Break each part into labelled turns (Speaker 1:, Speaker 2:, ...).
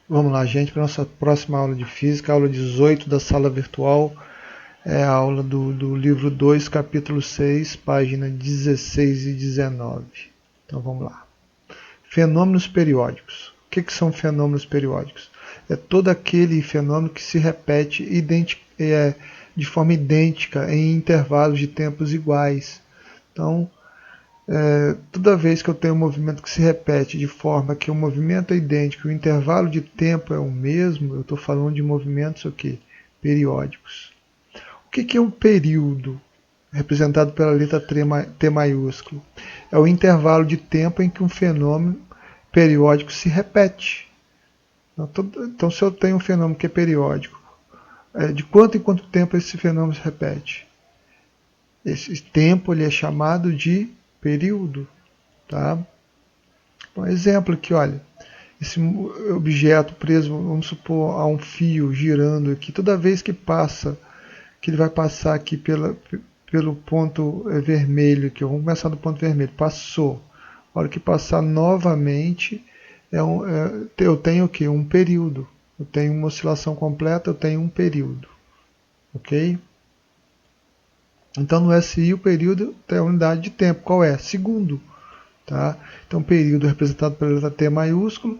Speaker 1: Vamos lá, gente, para a nossa próxima aula de física, aula 18 da sala virtual, é a aula do livro 2, capítulo 6, página 16 e 19. Então vamos lá. Fenômenos periódicos. O que são fenômenos periódicos? É todo aquele fenômeno que se repete de forma idêntica em intervalos de tempos iguais. Então, toda vez que eu tenho um movimento que se repete de forma que o movimento é idêntico, o intervalo de tempo é o mesmo, eu estou falando de movimentos periódicos. O que é um período? Representado pela letra T maiúsculo. É o intervalo de tempo em que um fenômeno periódico se repete. Então, se eu tenho um fenômeno que é periódico, de quanto em quanto tempo esse fenômeno se repete? Esse tempo ele é chamado de período. Tá? Um exemplo aqui, olha. Esse objeto preso, vamos supor, a um fio girando aqui, toda vez que passa, que ele vai passar aqui pelo ponto vermelho, que vamos começar do ponto vermelho, passou. A hora que passar novamente, eu tenho o quê? Um período. Eu tenho uma oscilação completa, eu tenho um período. Ok? Então no SI o período tem a unidade de tempo. Qual é? Segundo. Tá? Então período representado pela letra T maiúsculo.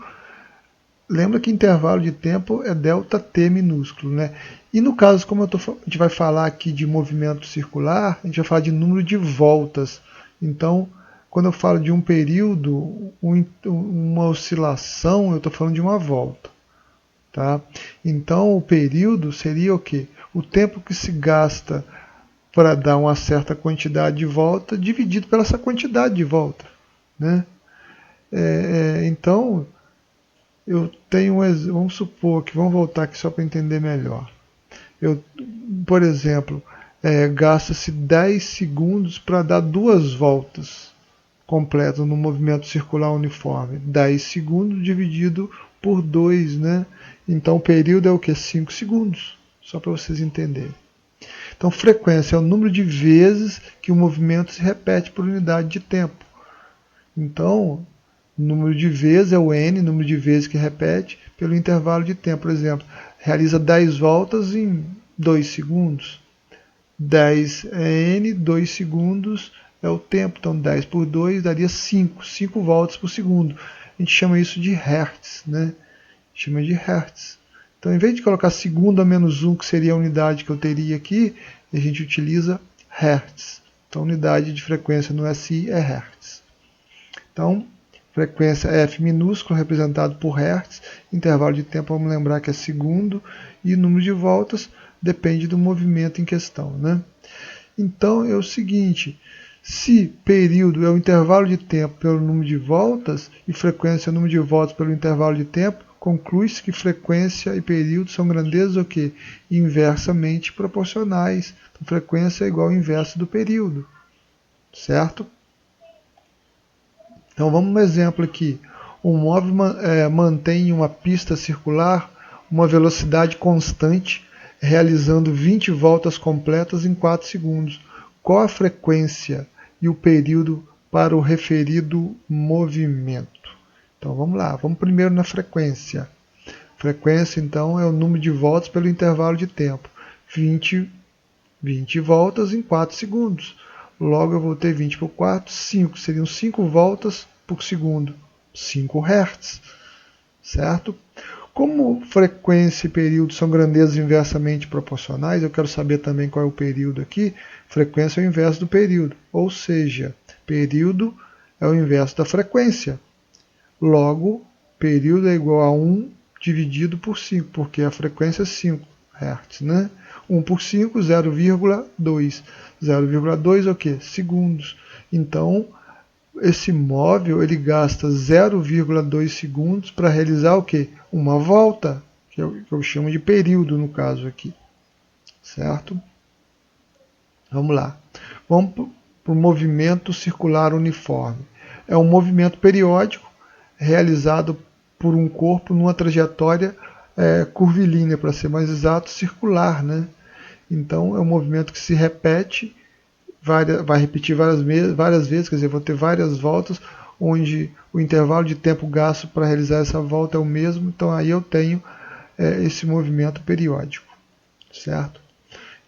Speaker 1: Lembra que intervalo de tempo é ΔT minúsculo, né? E no caso, como a gente vai falar aqui de movimento circular, a gente vai falar de número de voltas. Então, quando eu falo de um período, uma oscilação, eu estou falando de uma volta. Tá? Então, o período seria o quê? O tempo que se gasta para dar uma certa quantidade de volta dividido pela essa quantidade de volta. Né? Então, eu tenho vamos supor que, vamos voltar aqui só para entender melhor. Por exemplo, gasta-se 10 segundos para dar 2 voltas completas no movimento circular uniforme. 10 segundos dividido por 2, né? Então o período é o que? 5 segundos, só para vocês entenderem. Então frequência é o número de vezes que o movimento se repete por unidade de tempo. Então, número de vezes é o n, número de vezes que repete, pelo intervalo de tempo. Por exemplo, realiza 10 voltas em 2 segundos. 10 é n, 2 segundos é o tempo. Então 10 por 2 daria 5 voltas por segundo. A gente chama isso de hertz. Né? Chama de hertz. Então, em vez de colocar segundo a menos 1, que seria a unidade que eu teria aqui, a gente utiliza hertz. Então, a unidade de frequência no SI é hertz. Então, frequência F minúsculo, representado por hertz, intervalo de tempo, vamos lembrar que é segundo, e número de voltas depende do movimento em questão. Né? Então, é o seguinte, se período é o intervalo de tempo pelo número de voltas, e frequência é o número de voltas pelo intervalo de tempo, conclui-se que frequência e período são grandezas o quê? Inversamente proporcionais. Então, frequência é igual ao inverso do período. Certo? Então vamos um exemplo aqui. Um móvel mantém em uma pista circular uma velocidade constante, realizando 20 voltas completas em 4 segundos. Qual a frequência e o período para o referido movimento? Então vamos lá, vamos primeiro na frequência. Frequência, então, é o número de voltas pelo intervalo de tempo. 20 voltas em 4 segundos. Logo eu vou ter 20 por 4, 5. Seriam 5 voltas por segundo. 5 Hz. Certo? Como frequência e período são grandezas inversamente proporcionais, eu quero saber também qual é o período aqui. Frequência é o inverso do período. Ou seja, período é o inverso da frequência. Logo, período é igual a 1 dividido por 5, porque a frequência é 5 Hz. Né? 1 por 5, 0,2. 0,2 é o quê? Segundos. Então, esse móvel ele gasta 0,2 segundos para realizar o quê? Uma volta, que eu chamo de período no caso aqui. Certo? Vamos lá. Vamos para o movimento circular uniforme. É um movimento periódico realizado por um corpo numa trajetória curvilínea, para ser mais exato, circular. Né? Então é um movimento que se repete, vai repetir várias vezes, quer dizer, vou ter várias voltas, onde o intervalo de tempo gasto para realizar essa volta é o mesmo, então aí eu tenho esse movimento periódico, certo?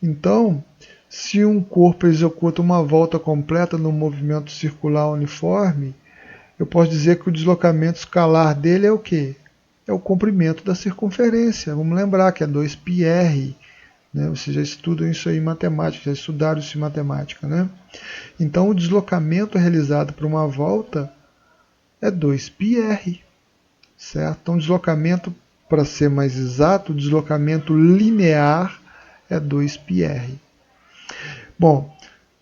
Speaker 1: Então, se um corpo executa uma volta completa no movimento circular uniforme, eu posso dizer que o deslocamento escalar dele é o quê? É o comprimento da circunferência. Vamos lembrar que é 2πr, né? Vocês já estudam isso aí em matemática, já estudaram isso em matemática, né? Então, o deslocamento realizado por uma volta é 2πr, certo? Então, o deslocamento, para ser mais exato, o deslocamento linear é 2πr. Bom,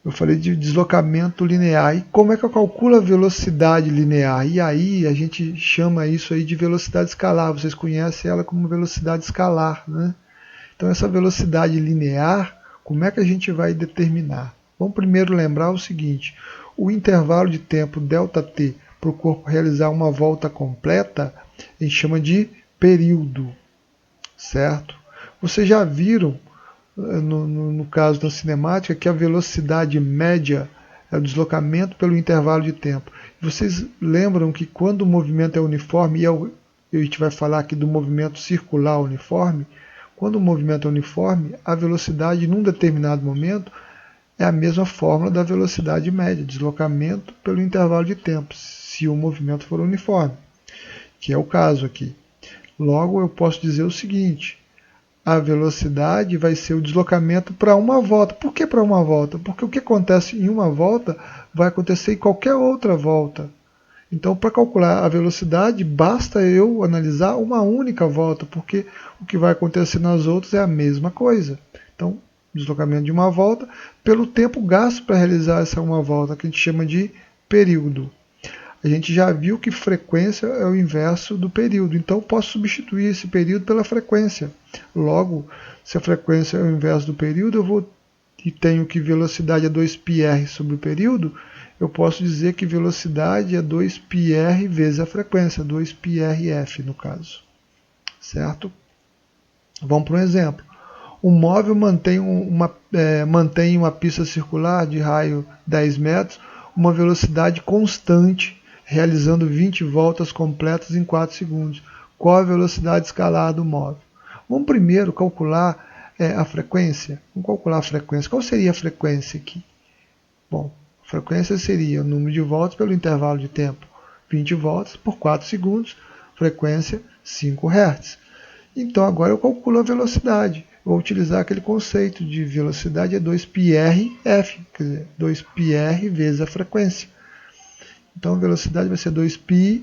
Speaker 1: eu falei de deslocamento linear. E como é que eu calculo a velocidade linear? E aí a gente chama isso aí de velocidade escalar. Vocês conhecem ela como velocidade escalar, né? Então essa velocidade linear, como é que a gente vai determinar? Vamos primeiro lembrar o seguinte: o intervalo de tempo ΔT para o corpo realizar uma volta completa, a gente chama de período, certo? Vocês já viram no caso da cinemática, que a velocidade média é o deslocamento pelo intervalo de tempo. Vocês lembram que quando o movimento é uniforme, e a gente vai falar aqui do movimento circular uniforme, quando o movimento é uniforme, a velocidade num determinado momento é a mesma fórmula da velocidade média, deslocamento pelo intervalo de tempo, se o movimento for uniforme, que é o caso aqui. Logo, eu posso dizer o seguinte: a velocidade vai ser o deslocamento para uma volta. Por que para uma volta? Porque o que acontece em uma volta vai acontecer em qualquer outra volta. Então, para calcular a velocidade, basta eu analisar uma única volta, porque o que vai acontecer nas outras é a mesma coisa. Então, deslocamento de uma volta pelo tempo gasto para realizar essa uma volta, que a gente chama de período. A gente já viu que frequência é o inverso do período, então posso substituir esse período pela frequência. Logo, se a frequência é o inverso do período, e tenho que velocidade é 2πr sobre o período, eu posso dizer que velocidade é 2πr vezes a frequência, 2πrf no caso. Certo? Vamos para um exemplo. Um móvel mantém uma pista circular de raio 10 metros, uma velocidade constante, realizando 20 voltas completas em 4 segundos. Qual a velocidade escalar do móvel? Vamos primeiro calcular a frequência. Vamos calcular a frequência. Qual seria a frequência aqui? Bom, a frequência seria o número de voltas pelo intervalo de tempo. 20 voltas por 4 segundos, frequência 5 Hz. Então agora eu calculo a velocidade. Vou utilizar aquele conceito de velocidade é 2πrf, quer dizer, 2πr vezes a frequência. Então a velocidade vai ser 2π,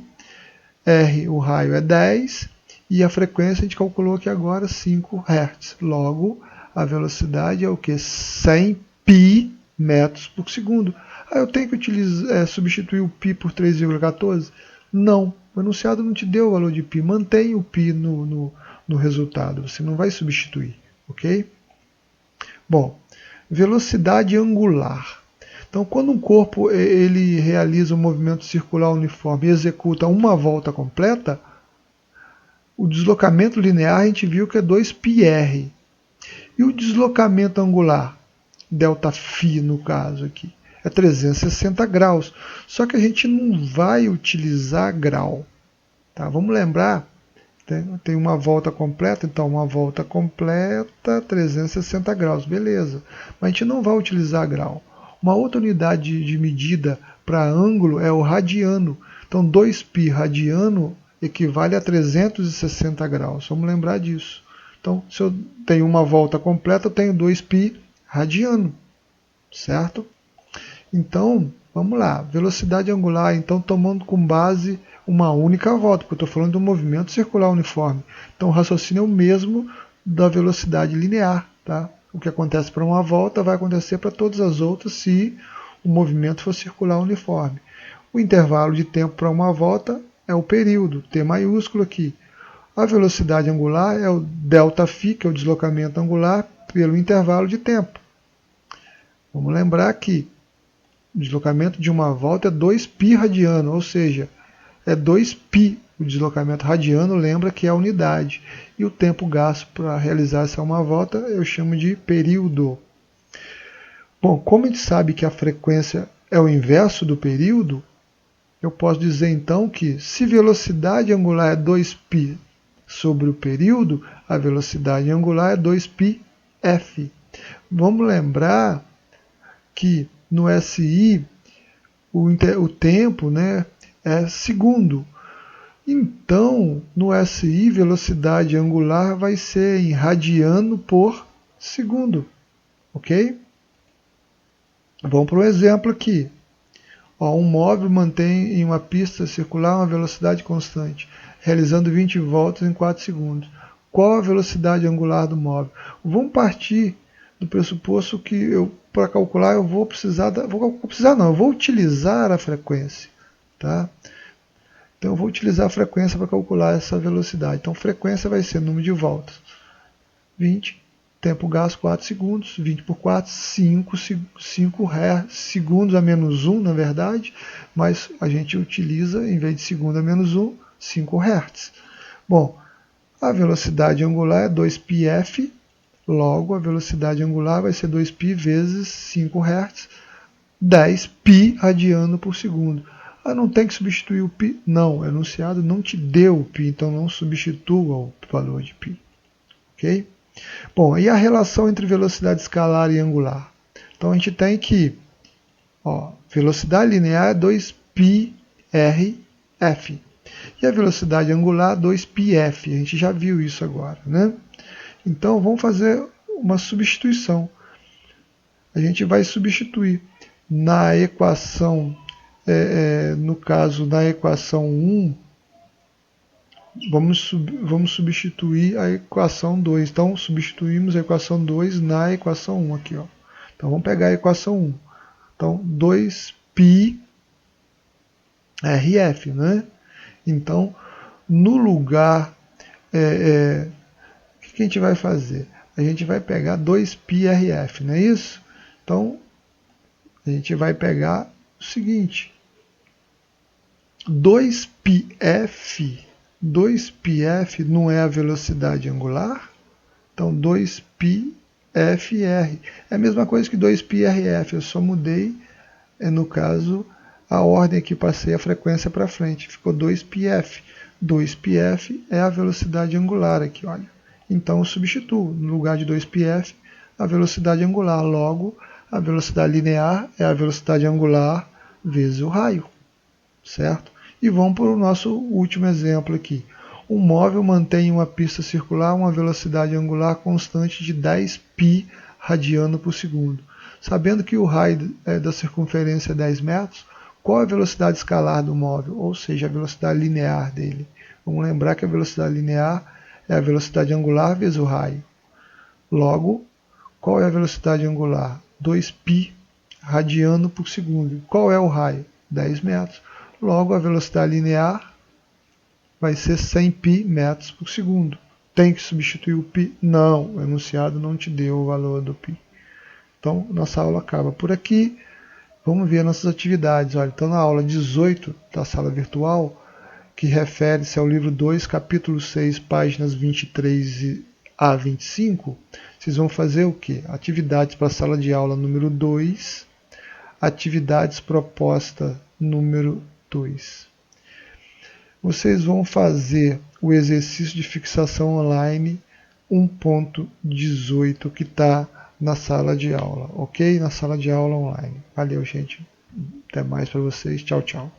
Speaker 1: r o raio é 10 e a frequência a gente calculou aqui agora 5 Hz. Logo, a velocidade é o que? 100 π metros por segundo. Eu tenho que substituir o π por 3,14? Não, o enunciado não te deu o valor de π. Mantém o π no resultado, você não vai substituir. Ok? Bom, velocidade angular. Então, quando um corpo ele realiza um movimento circular uniforme e executa uma volta completa, o deslocamento linear a gente viu que é 2πr. E o deslocamento angular, ΔΦ no caso aqui, é 360 graus. Só que a gente não vai utilizar grau. Tá? Vamos lembrar, tem uma volta completa, então uma volta completa, 360 graus, beleza. Mas a gente não vai utilizar grau. Uma outra unidade de medida para ângulo é o radiano. Então 2π radiano equivale a 360 graus. Vamos lembrar disso. Então, se eu tenho uma volta completa, eu tenho 2π radiano. Certo? Então, vamos lá. Velocidade angular, então, tomando com base uma única volta, porque eu estou falando do movimento circular uniforme. Então, o raciocínio é o mesmo da velocidade linear. Tá? O que acontece para uma volta vai acontecer para todas as outras se o movimento for circular uniforme. O intervalo de tempo para uma volta é o período, T maiúsculo aqui. A velocidade angular é o ΔΦ, que é o deslocamento angular, pelo intervalo de tempo. Vamos lembrar que o deslocamento de uma volta é 2π radiano, ou seja, é 2π o deslocamento radiano, lembra que é a unidade. E o tempo gasto para realizar essa uma volta eu chamo de período. Bom, como a gente sabe que a frequência é o inverso do período, eu posso dizer então que se velocidade angular é 2π sobre o período, a velocidade angular é 2πf. Vamos lembrar que no SI o tempo, né, é segundo. Então, no SI, velocidade angular vai ser em radiano por segundo. Ok? Vamos para um exemplo aqui. Ó, um móvel mantém em uma pista circular uma velocidade constante, realizando 20 voltas em 4 segundos. Qual a velocidade angular do móvel? Vamos partir do pressuposto que para calcular eu vou precisar, eu vou utilizar a frequência. Tá? Então eu vou utilizar a frequência para calcular essa velocidade. Então frequência vai ser número de voltas. 20, tempo gasto 4 segundos, 20 por 4, 5 segundos a menos 1, na verdade, mas a gente utiliza, em vez de segundo a menos 1, 5 Hz. Bom, a velocidade angular é 2πf, logo a velocidade angular vai ser 2π vezes 5 Hz, 10π radiano por segundo. Ah, não tem que substituir o π? Não, o enunciado não te deu o π, então não substitua o valor de π. Ok? Bom, e a relação entre velocidade escalar e angular? Então a gente tem que, velocidade linear é 2πrf e a velocidade angular 2πf. A gente já viu isso agora, né? Então vamos fazer uma substituição. A gente vai substituir na equação, no caso da equação 1, vamos substituir a equação 2. Então, substituímos a equação 2 na equação 1 aqui. Ó. Então, vamos pegar a equação 1. Então, 2πrf, né? Então, no lugar, o que a gente vai fazer? A gente vai pegar 2πrf, não é isso? Então, a gente vai pegar o seguinte. 2πf não é a velocidade angular? Então 2πfr é a mesma coisa que 2πrf, eu só mudei, no caso, a ordem que passei a frequência para frente, ficou 2πf. 2πf é a velocidade angular aqui, olha. Então eu substituo, no lugar de 2πf, a velocidade angular, logo a velocidade linear é a velocidade angular vezes o raio, certo? E vamos para o nosso último exemplo aqui. Um móvel mantém em uma pista circular uma velocidade angular constante de 10π radiano por segundo. Sabendo que o raio da circunferência é 10 metros, qual a velocidade escalar do móvel, ou seja, a velocidade linear dele? Vamos lembrar que a velocidade linear é a velocidade angular vezes o raio. Logo, qual é a velocidade angular? 2π radiano por segundo. Qual é o raio? 10 metros. Logo, a velocidade linear vai ser 100π metros por segundo. Tem que substituir o π? Não, o enunciado não te deu o valor do π. Então, nossa aula acaba por aqui. Vamos ver nossas atividades. Olha, então, na aula 18 da sala virtual, que refere-se ao livro 2, capítulo 6, páginas 23 a 25, vocês vão fazer o quê? Atividades para a sala de aula número 2, atividades proposta número 2. Vocês vão fazer o exercício de fixação online 1.18 que está na sala de aula, ok? Na sala de aula online. Valeu, gente. Até mais para vocês. Tchau, tchau.